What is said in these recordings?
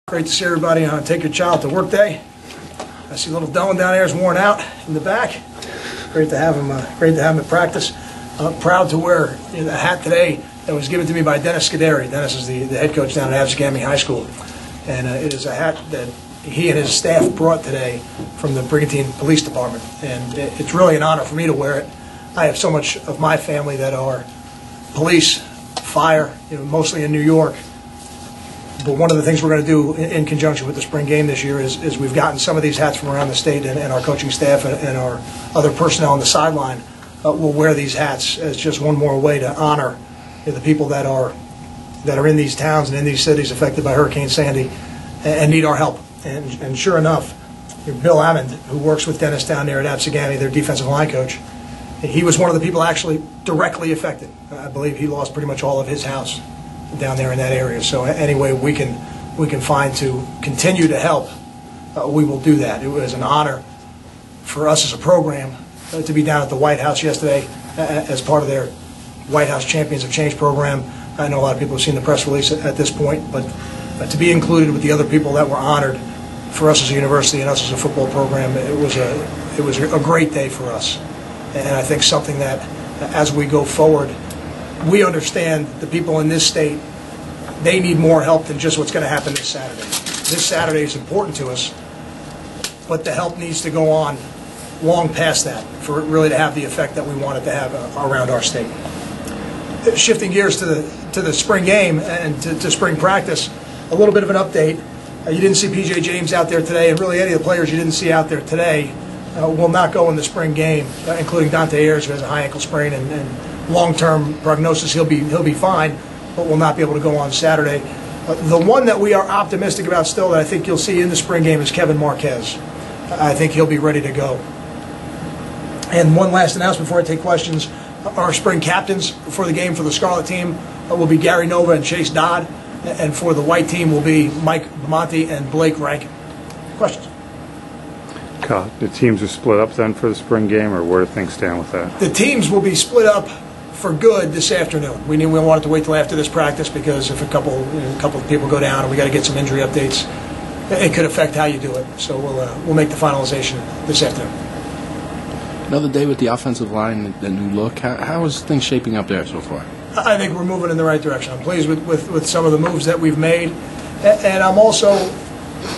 Great to see everybody on Take Your Child to Work Day. I see little Dylan down there is worn out in the back. Great to have him. Great to have him at practice. Proud to wear the hat today that was given to me by Dennis Scuderi. Dennis is the head coach down at Absegami High School, and it is a hat that he and his staff brought today from the Brigantine Police Department, and it's really an honor for me to wear it. I have so much of my family that are police, fire, mostly in New York. But one of the things we're going to do in conjunction with the spring game this year is we've gotten some of these hats from around the state, and our coaching staff and our other personnel on the sideline will wear these hats as just one more way to honor the people that are in these towns and in these cities affected by Hurricane Sandy and need our help. And sure enough, Bill Ammond, who works with Dennis down there at Absegami, their defensive line coach, he was one of the people actually directly affected. I believe he lost pretty much all of his house down there in that area. So any way we can find to continue to help, we will do that. It was an honor for us as a program to be down at the White House yesterday as part of their White House Champions of Change program. I know a lot of people have seen the press release at this point, but to be included with the other people that were honored for us as a university and us as a football program, it was a great day for us. And I think something that, as we go forward, we understand the people in this state, they need more help than just what's going to happen this Saturday. This Saturday is important to us, but the help needs to go on long past that for it really to have the effect that we want it to have around our state. Shifting gears to the spring game and to spring practice, a little bit of an update. You didn't see P.J. James out there today, and really any of the players you didn't see out there today will not go in the spring game, including Dante Ayers, who has a high ankle sprain, and long-term prognosis he'll be fine, but will not be able to go on Saturday. The one that we are optimistic about still that I think you'll see in the spring game is Kevin Marquez. I think he'll be ready to go. And one last announcement before I take questions. Our spring captains for the game for the Scarlet team will be Gary Nova and Chase Dodd, and for the white team will be Mike Monty and Blake Rankin. Questions? The teams are split up then for the spring game, or where do things stand with that? The teams will be split up for good this afternoon. We wanted to wait till after this practice because if a couple of people go down and we got to get some injury updates, it could affect how you do it. So we'll make the finalization this afternoon. Another day with the offensive line, the new look. How is things shaping up there so far? I think we're moving in the right direction. I'm pleased with some of the moves that we've made, and I'm also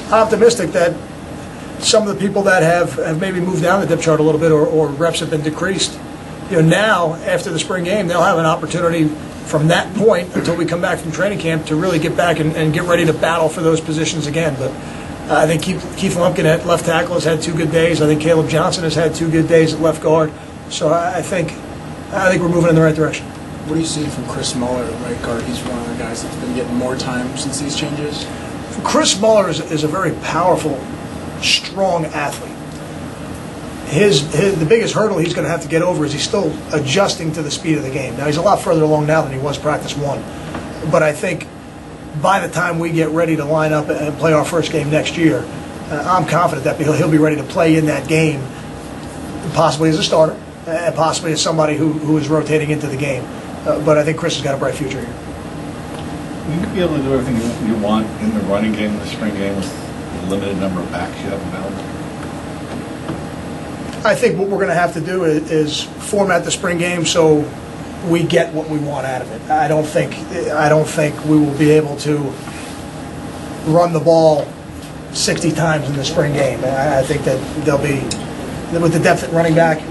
optimistic that some of the people that have maybe moved down the depth chart a little bit or reps have been decreased, now after the spring game they'll have an opportunity from that point until we come back from training camp to really get back and get ready to battle for those positions again. But I think Keith Lumpkin at left tackle has had 2 good days. I think Caleb Johnson has had 2 good days at left guard. So I think we're moving in the right direction. What do you see from Chris Muller at right guard? He's one of the guys that's been getting more time since these changes. Chris Muller is a very powerful, strong athlete. The biggest hurdle he's going to have to get over is he's still adjusting to the speed of the game. Now, he's a lot further along now than he was practice 1. But I think by the time we get ready to line up and play our first game next year, I'm confident that he'll be ready to play in that game, possibly as a starter, and possibly as somebody who is rotating into the game. But I think Chris has got a bright future here. Will you be able to do everything you want in the running game, the spring game, with the limited number of backs you have available? I think what we're going to have to do is format the spring game so we get what we want out of it. I don't think we will be able to run the ball 60 times in the spring game. I think that there'll be, with the depth at running back,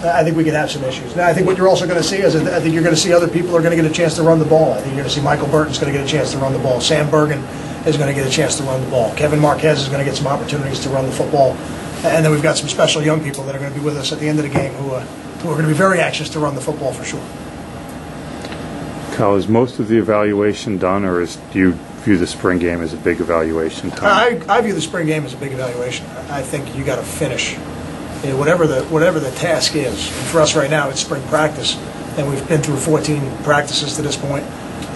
I think we could have some issues. Now, I think what you're also going to see is I think you're going to see other people are going to get a chance to run the ball. I think you're going to see Michael Burton's going to get a chance to run the ball. Sam Bergen is going to get a chance to run the ball. Kevin Marquez is going to get some opportunities to run the football. And then we've got some special young people that are going to be with us at the end of the game who are going to be very anxious to run the football for sure. Kyle, is most of the evaluation done, or do you view the spring game as a big evaluation time? I view the spring game as a big evaluation. I think you got to finish whatever the task is. And for us right now, it's spring practice, and we've been through 14 practices to this point.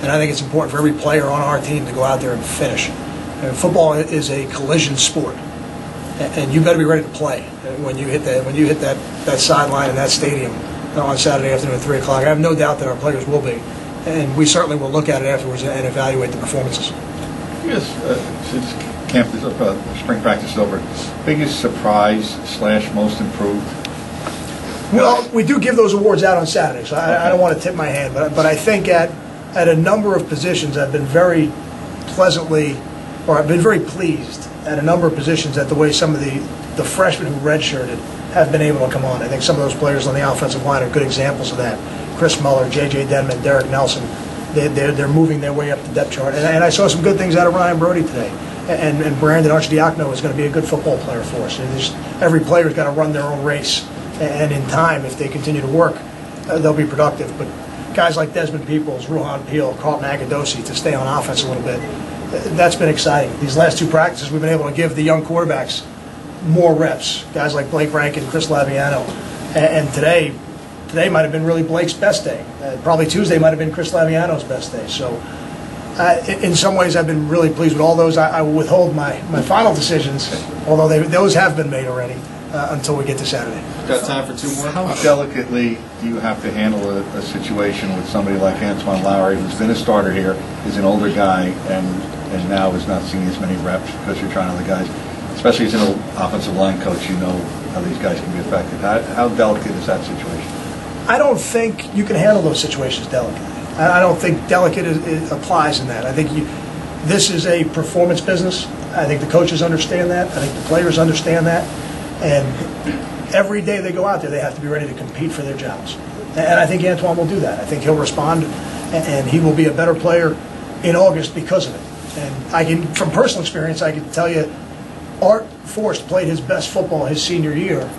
And I think it's important for every player on our team to go out there and finish. And football is a collision sport, and you better be ready to play when you hit that sideline in that stadium on Saturday afternoon at 3 o'clock. I have no doubt that our players will be, and we certainly will look at it afterwards and evaluate the performances. Since camp is spring practice is over, biggest surprise / most improved? Well, we do give those awards out on Saturday, so I don't want to tip my hand, but I think at a number of positions I've been very pleased at a number of positions at the way some of the freshmen who redshirted have been able to come on. I think some of those players on the offensive line are good examples of that. Chris Muller, J.J. Denman, Derek Nelson, they're moving their way up the depth chart. And I saw some good things out of Ryan Brody today. And Brandon Archidiakono is going to be a good football player for us. Every player's got to run their own race. And in time, if they continue to work, they'll be productive. But guys like Desmond Peoples, Ruhan Peel, Carlton Agadosi to stay on offense a little bit, that's been exciting. These last two practices, we've been able to give the young quarterbacks more reps. Guys like Blake Rankin, Chris Laviano. And today might have been really Blake's best day. Probably Tuesday might have been Chris Laviano's best day. So in some ways, I've been really pleased with all those. I will withhold my final decisions, although those have been made already, until we get to Saturday. Got time for two more? How delicately do you have to handle a situation with somebody like Antoine Lowry, who's been a starter here, is an older guy, and now is not seeing as many reps because you're trying other guys? Especially as an offensive line coach, you know how these guys can be affected. How delicate is that situation? I don't think you can handle those situations delicately. I don't think delicate applies in that. I think this is a performance business. I think the coaches understand that. I think the players understand that. And every day they go out there, they have to be ready to compete for their jobs. And I think Antoine will do that. I think he'll respond, and he will be a better player in August because of it. And from personal experience, I can tell you, Art Forst played his best football his senior year.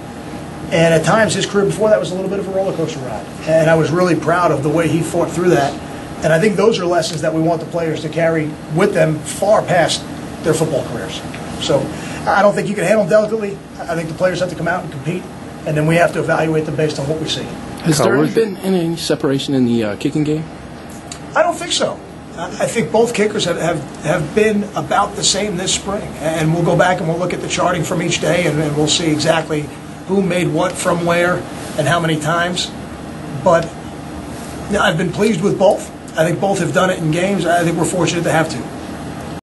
And at times, his career before that was a little bit of a roller coaster ride. And I was really proud of the way he fought through that. And I think those are lessons that we want the players to carry with them far past their football careers. So I don't think you can handle delicately. I think the players have to come out and compete, and then we have to evaluate them based on what we see. Has there been any separation in the kicking game? I don't think so. I think both kickers have been about the same this spring. And we'll go back and we'll look at the charting from each day, and we'll see exactly who made what from where and how many times. But I've been pleased with both. I think both have done it in games. I think we're fortunate to have to.